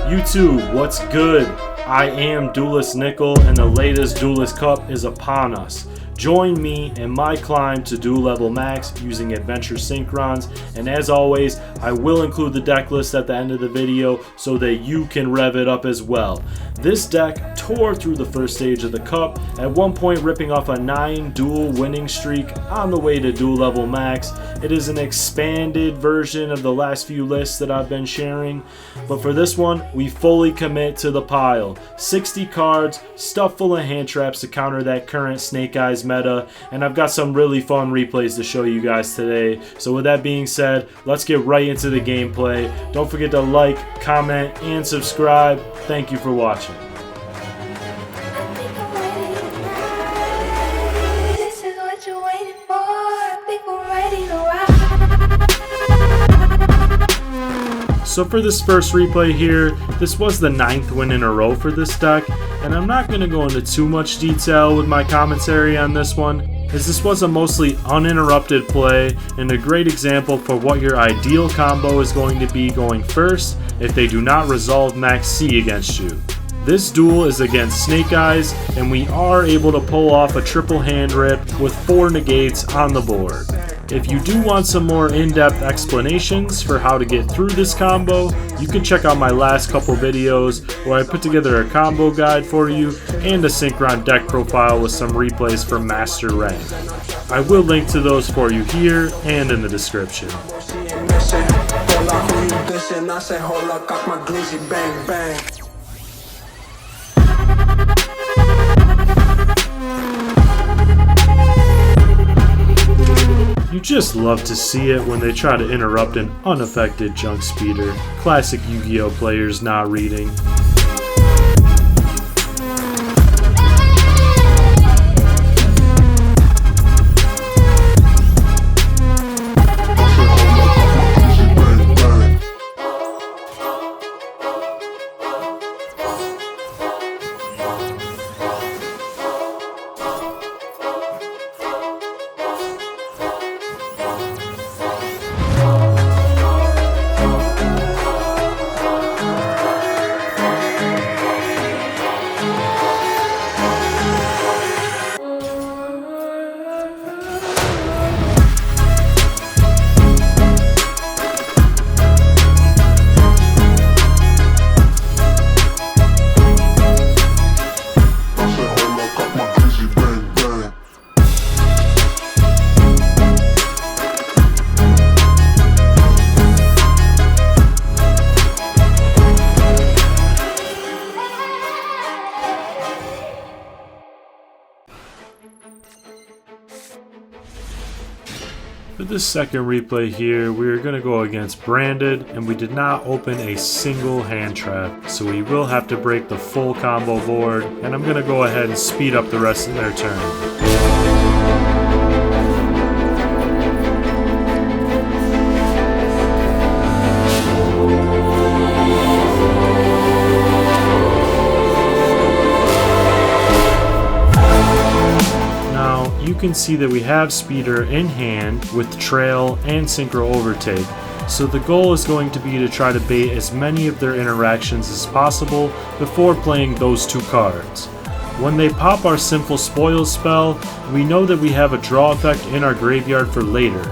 YouTube, what's good? I am Duelist Nickel, and the latest Duelist Cup is upon us. Join me in my climb to Duel level max using Adventure Synchrons, and as always, I will include the deck list at the end of the video so that you can rev it up as well. This deck tore through the first stage of the cup, at one point ripping off a 9 duel winning streak on the way to Duel level max. It is an expanded version of the last few lists that I've been sharing, but for this one, we fully commit to the pile. 60 cards, stuffed full of hand traps to counter that current Snake Eyes meta, and I've got some really fun replays to show you guys today. So with that being said, let's get right into the gameplay. Don't forget to like, comment, and subscribe. Thank you for watching. So for this first replay here, this was the 9th win in a row for this deck, and I'm not going to go into too much detail with my commentary on this one, as this was a mostly uninterrupted play and a great example for what your ideal combo is going to be going first if they do not resolve Max C against you. This duel is against Snake Eyes, and we are able to pull off a triple Handrip with 4 negates on the board. If you do want some more in-depth explanations for how to get through this combo, you can check out my last couple videos where I put together a combo guide for you and a Synchron deck profile with some replays from Master rank. I will link to those for you here and in the description. You just love to see it when they try to interrupt an unaffected junk speeder. Classic Yu-Gi-Oh players not reading. For this second replay here, we are going to go against Branded, and we did not open a single hand trap, so we will have to break the full combo board, and I'm going to go ahead and speed up the rest of their turn. You can see that we have Speeder in hand with Trail and Synchro Overtake, so the goal is going to be to try to bait as many of their interactions as possible before playing those 2 cards. When they pop our Simple Spoils spell, we know that we have a draw effect in our graveyard for later.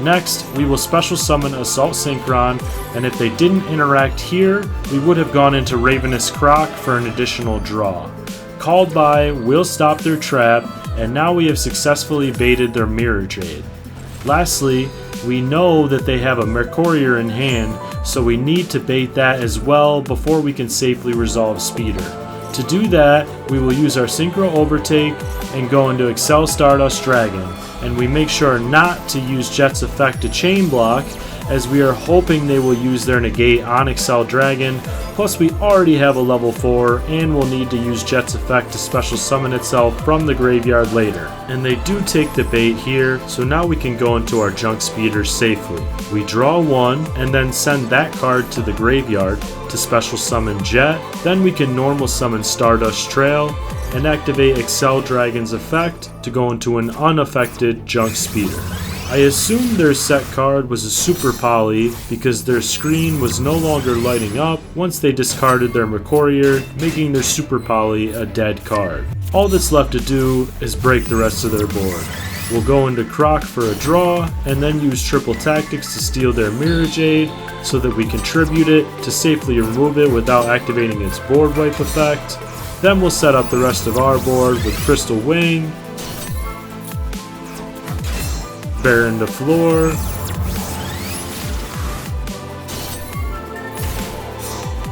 Next, we will special summon Assault Synchron, and if they didn't interact here, we would have gone into Ravenous Croc for an additional draw. Called by will stop their trap, and now we have successfully baited their Mirror Jade. Lastly, we know that they have a Mercurier in hand, so we need to bait that as well before we can safely resolve Speeder. To do that, we will use our Synchro Overtake and go into Excel Stardust Dragon, and we make sure not to use Jet's effect to chain block, as we are hoping they will use their negate on Excel Dragon, plus we already have a level 4 and will need to use Jet's effect to special summon itself from the graveyard later. And they do take the bait here, so now we can go into our junk speeder safely. We draw 1 and then send that card to the graveyard to special summon Jet, then we can normal summon Stardust Trail and activate Excel Dragon's effect to go into an unaffected junk speeder. I assumed their set card was a Super Poly because their screen was no longer lighting up once they discarded their McCourier, making their Super Poly a dead card. All that's left to do is break the rest of their board. We'll go into Croc for a draw, and then use Triple Tactics to steal their Mirror Jade so that we can tribute it to safely remove it without activating its board wipe effect. Then we'll set up the rest of our board with Crystal Wing, Baron to floor,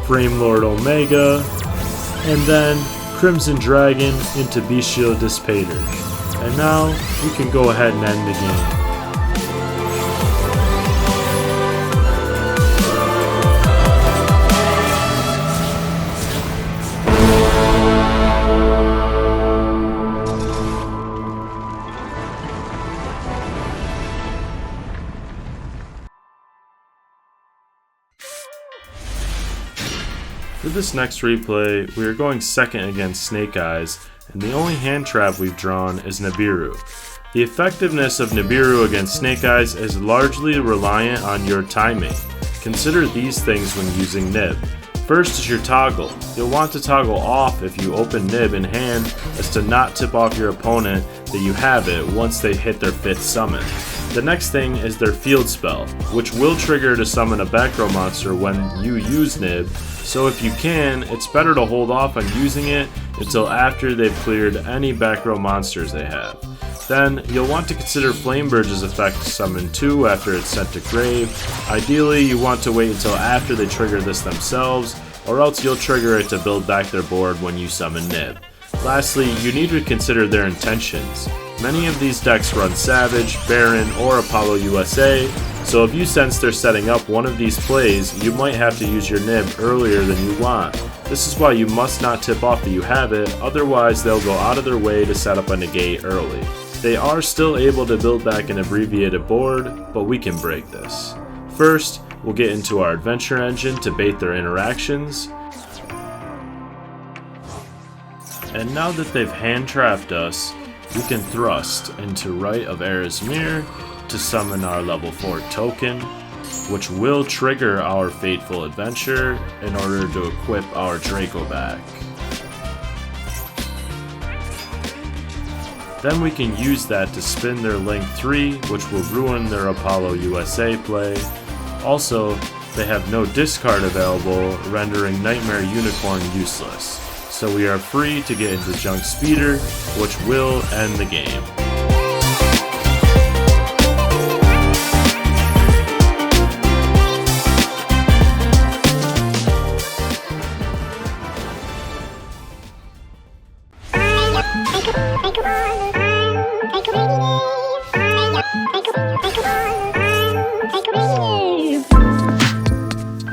Frame Lord Omega, and then Crimson Dragon into Bestial Dissipator. And now we can go ahead and end the game. For this next replay, we are going second against Snake Eyes, and the only hand trap we've drawn is Nibiru. The effectiveness of Nibiru against Snake Eyes is largely reliant on your timing. Consider these things when using Nib. First is your toggle. You'll want to toggle off if you open Nib in hand as to not tip off your opponent that you have it once they hit their 5th summon. The next thing is their field spell, which will trigger to summon a back row monster when you use Nib, so if you can, it's better to hold off on using it until after they've cleared any back row monsters they have. Then, you'll want to consider Flameburge's effect to summon 2 after it's sent to grave. Ideally, you want to wait until after they trigger this themselves, or else you'll trigger it to build back their board when you summon Nib. Lastly, you need to consider their intentions. Many of these decks run Savage, Baron, or Apollo USA, so if you sense they're setting up one of these plays, you might have to use your Nib earlier than you want. This is why you must not tip off that you have it, otherwise they'll go out of their way to set up a negate early. They are still able to build back an abbreviated board, but we can break this. First, we'll get into our Adventure Engine to bait their interactions. And now that they've hand-trapped us, we can thrust into Rite of Erismir to summon our level 4 token, which will trigger our Fateful Adventure in order to equip our Draco back. Then we can use that to spin their Link 3, which will ruin their Apollo USA play. Also, they have no discard available, rendering Nightmare Unicorn useless. So we are free to get into Junk Speeder, which will end the game.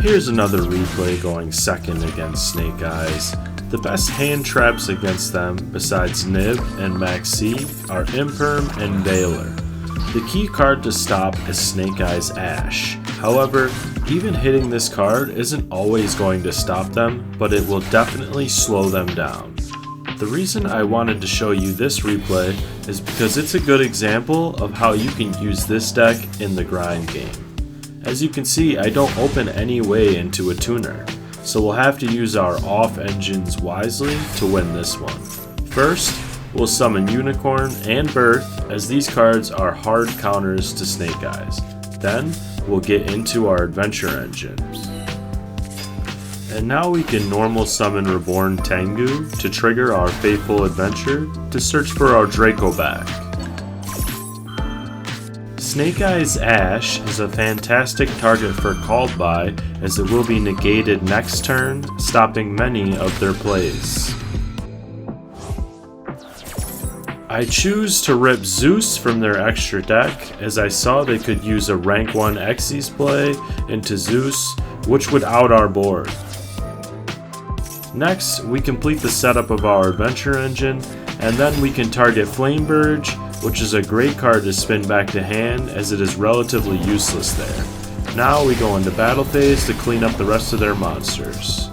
Here's another replay going second against Snake Eyes. The best hand traps against them, besides Nib and Maxi, are Imperm and Veiler. The key card to stop is Snake Eyes Ash. However, even hitting this card isn't always going to stop them, but it will definitely slow them down. The reason I wanted to show you this replay is because it's a good example of how you can use this deck in the grind game. As you can see, I don't open any way into a tuner, so we'll have to use our off engines wisely to win this one. First, we'll summon Unicorn and Birth, as these cards are hard counters to Snake Eyes. Then, we'll get into our Adventure Engine. And now we can normal summon Reborn Tengu to trigger our Fateful Adventure to search for our Draco back. Snake Eyes Ash is a fantastic target for Called By, as it will be negated next turn, stopping many of their plays. I choose to rip Zeus from their extra deck, as I saw they could use a rank 1 Xyz play into Zeus, which would out our board. Next, we complete the setup of our Adventure Engine, and then we can target Flameburge, which is a great card to spin back to hand as it is relatively useless there. Now we go into battle phase to clean up the rest of their monsters.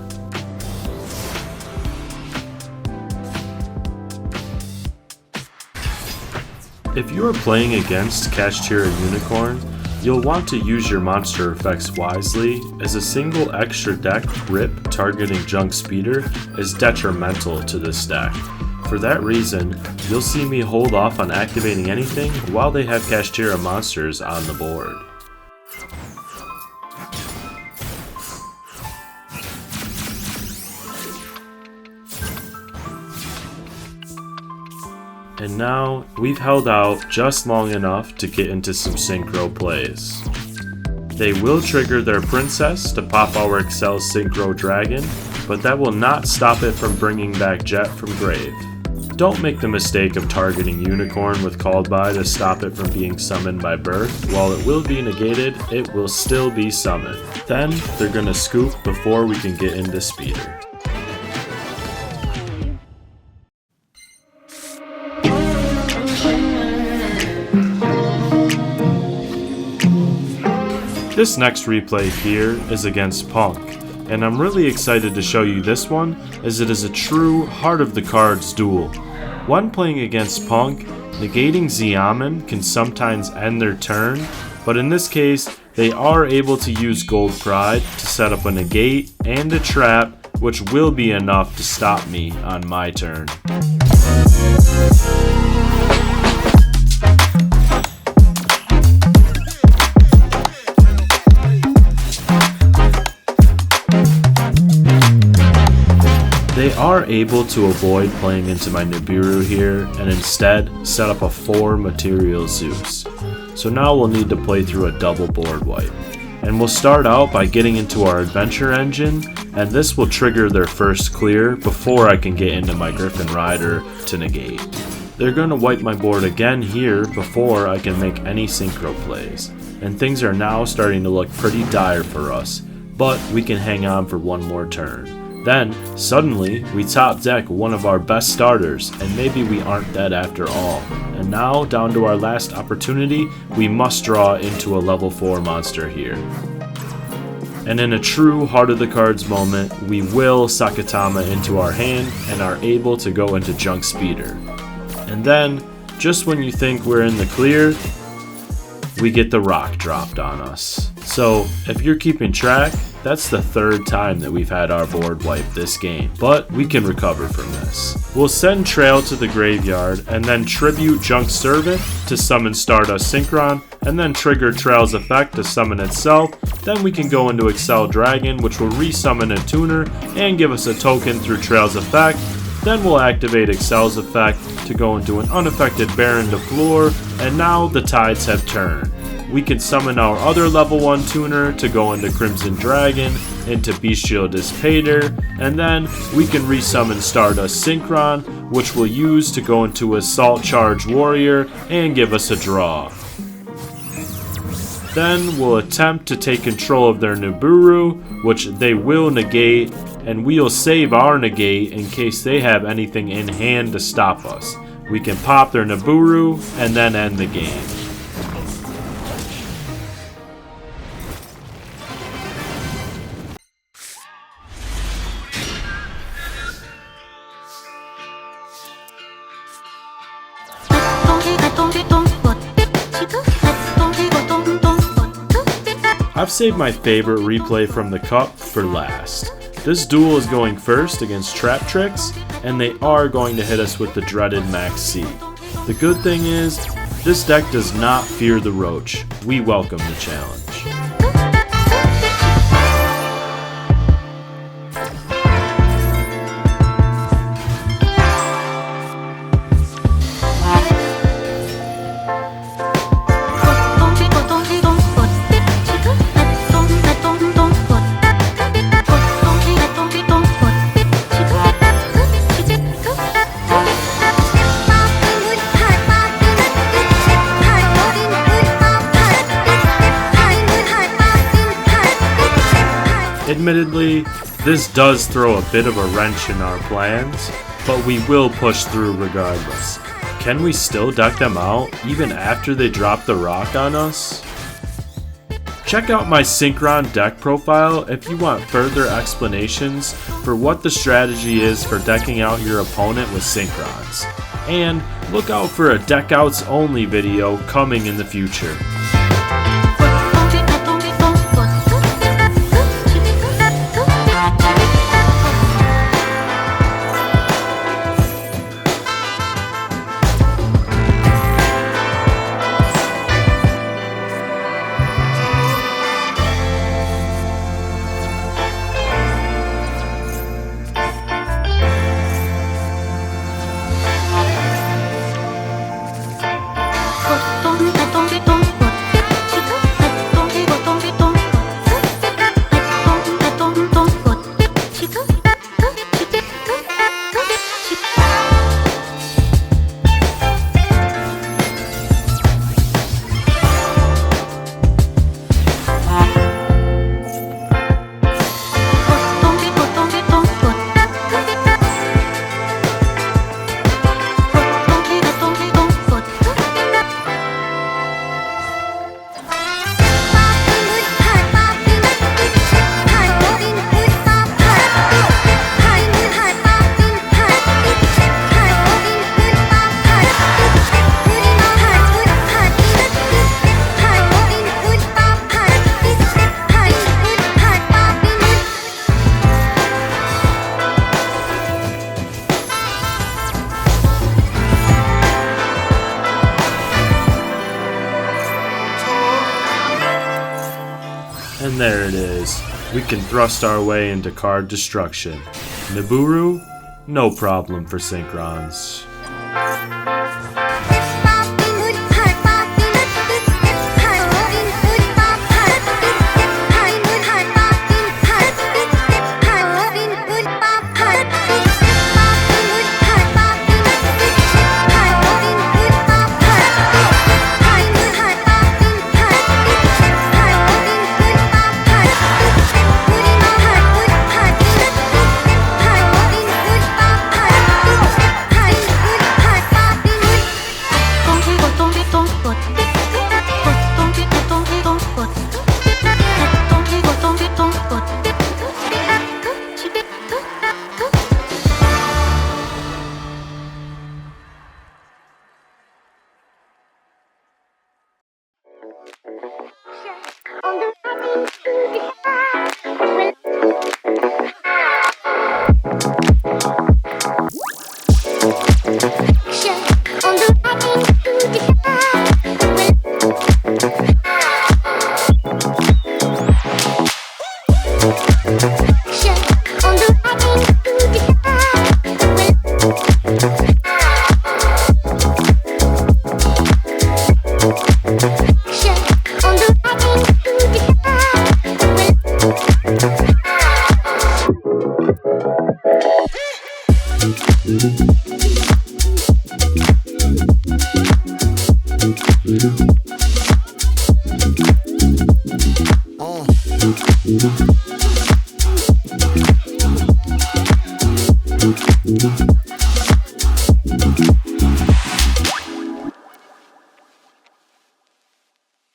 If you are playing against Kashtira Unicorn, you'll want to use your monster effects wisely, as a single extra deck rip targeting Junk Speeder is detrimental to this deck. For that reason, you'll see me hold off on activating anything while they have Kashtira monsters on the board. And now, we've held out just long enough to get into some synchro plays. They will trigger their princess to pop our Excel Synchro Dragon, but that will not stop it from bringing back Jet from grave. Don't make the mistake of targeting Unicorn with Called By to stop it from being summoned by birth. While it will be negated, it will still be summoned. Then, they're gonna scoop before we can get into Speeder. This next replay here is against Punk, and I'm really excited to show you this one as it is a true heart of the cards duel. When playing against Punk, negating Xiamen can sometimes end their turn, but in this case they are able to use Gold Pride to set up a negate and a trap, which will be enough to stop me on my turn. They are able to avoid playing into my Nibiru here and instead set up a 4 material Zeus. So now we'll need to play through a double board wipe. And we'll start out by getting into our adventure engine, and this will trigger their first clear before I can get into my Griffin Rider to negate. They're going to wipe my board again here before I can make any synchro plays. And things are now starting to look pretty dire for us, but we can hang on for one more turn. Then, suddenly, we top deck one of our best starters, and maybe we aren't dead after all. And now, down to our last opportunity, we must draw into a level 4 monster here. And in a true heart of the cards moment, we will Sakatama into our hand and are able to go into Junk Speeder. And then, just when you think we're in the clear, we get the rock dropped on us. So, if you're keeping track, that's the 3rd time that we've had our board wiped this game, but we can recover from this. We'll send Trail to the graveyard and then tribute Junk Servant to summon Stardust Synchron, and then trigger Trail's effect to summon itself. Then we can go into Excel Dragon, which will resummon a tuner and give us a token through Trail's effect. Then we'll activate Excel's effect to go into an unaffected Baron to floor, and now the tides have turned. We can summon our other level 1 tuner to go into Crimson Dragon, into Bestial Dissipator, and then we can resummon Stardust Synchron, which we'll use to go into Assault Charge Warrior and give us a draw. Then we'll attempt to take control of their Nibiru, which they will negate, and we'll save our negate in case they have anything in hand to stop us. We can pop their Nibiru and then end the game. I've saved my favorite replay from the cup for last. This duel is going first against Traptrix, and they are going to hit us with the dreaded Max C. The good thing is, this deck does not fear the Roach. We welcome the challenge. Admittedly, this does throw a bit of a wrench in our plans, but we will push through regardless. Can we still deck them out even after they drop the rock on us? Check out my Synchron deck profile if you want further explanations for what the strategy is for decking out your opponent with Synchrons. And Look out for a Deckouts only video coming in the future. And there it is. We can thrust our way into card destruction. Nibiru? No problem for Synchrons.